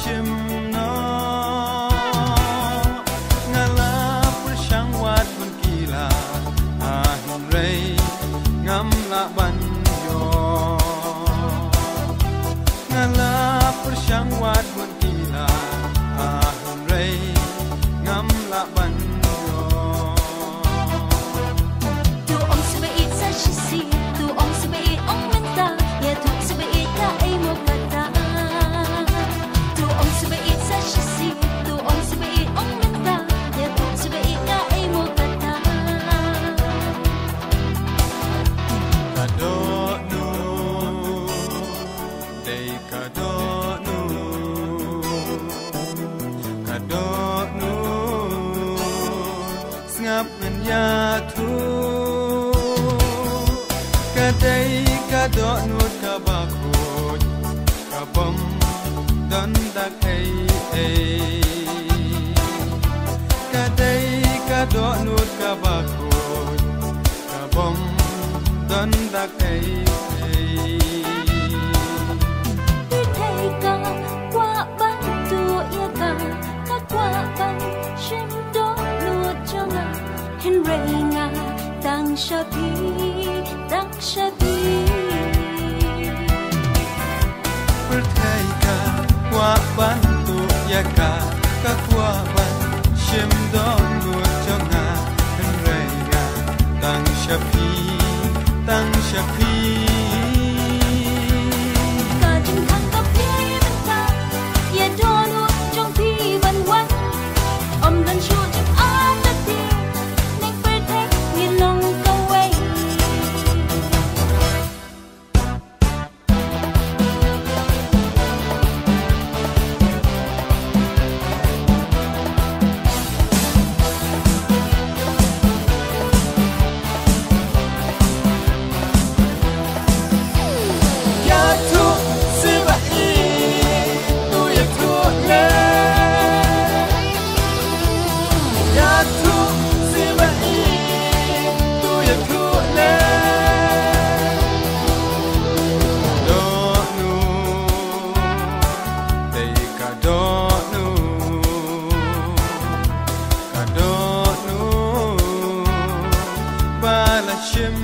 shim no ngala prashang wat bun kila a hin rei ngam la ban yo ngala prashang wat bun kila a hin rei ngam la ban yo tu ong se it sa shi si tu ong se it ong menta ya tu se it ka ai mo kata tu ong se it sa shi si tu ong se it ong menta ya tu se it ka ai mo kata kado nu dei kado nu kado nu ngap men ya thu kadai kado nu ka ba khoj ka bom dan da kai kadai kado nu ka ba khoj ka bom dan da kai thei ka qua ban tu ya ka ka qua ban shim do lu cho nga hen rei nga tang sha pi thei ka qua ban tu ya ka qua ban shim do lu cho nga hen rei nga tang sha pi ka jin thang ka pi ban ta ya do lu trong pi ban wan om dan shu chim a ta ti nek per thei ni long ka wei ya thu si ba i tu ya thu le ya thu si ba i tu ya thu le do nu dei ka do nu ba la shim